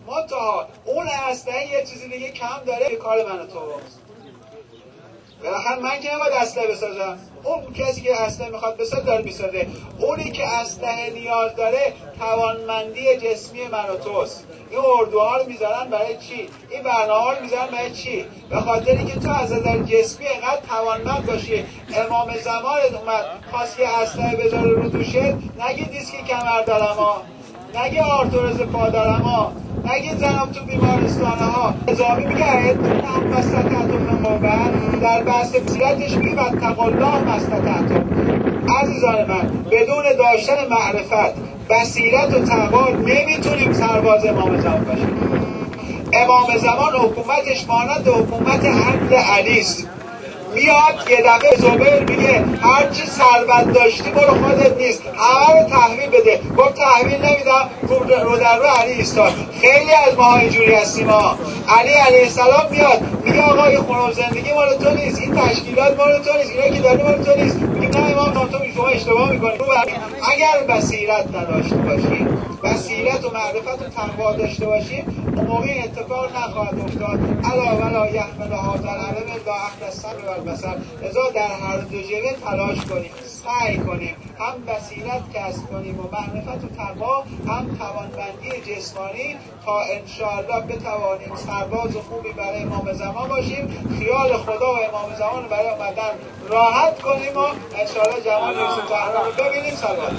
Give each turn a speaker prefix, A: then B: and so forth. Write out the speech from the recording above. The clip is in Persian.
A: منتها اون اسلحه یه چیزی دیگه کم داره، یه کار من و تو بالاخره من که نباید اسلحه بسازم، اون کسی که اسلحه میخواد بسازه داره میسازه. اونی که اسلحه نیاز داره توانمندی جسمی من و توست. این اردوها رو میذارن برای چی؟ این برنامه‌ها رو میذارن برای چی؟ به خاطر اینکه تو از نظر جسمی اینقدر توانمند باشی. امام زمانت اومد خواست یه اسلحه بذاره رو دوشت، نگی دیسک کمر دارم ها، نگی آرتروز پا دارم ها، نگید زنم تو بیمارستانه ها. نظامی میگه هم مستطعتم موبت در بحث بصیرتش میگه واتقوا الله مستطعتم. عزیزان من، بدون داشتن معرفت، بصیرت و تقوا نمیتونیم سرباز امام زمان باشیم. امام زمان حکومتش مانند حکومت عدل علی است. میاد یه دفعه زبیر میگه هرچی ثروت داشتی برو خودت نیست، همه رو تحویل بده. گفت تحویل نمیدم، رو در رو علی ایستاد. خیلی از ماها اینجوری هستیم ها. علی علیه السلام میاد میگه آقا این خونه و زندگی مال تو نیست، این تشکیلات مال تو نیست، اینا که داری مال تو نیست. میگه نه امام تو شما اشتباه میکنی. اگر بصیرت نداشته باشیم، بصیرت و معرفت و تقوا داشته باشیم، اون موقع اتفاق نخواهد افتاد. الا ولا یحمل هذا العلم الا اهل السمع والبصر. لذا در هر دو جبهه تلاش کنیم، سعی کنیم هم بصیرت کسب کنیم و معرفت و تقوا، هم توانمندی جسمانی، تا انشاءالله بتوانیم سرباز خوبی برای امام زمان باشیم. خیال خدا و امام زمان برای آمدن راحت کنیم و انشاءالله جمال یوسف زهرا رو ببینیم. سلام.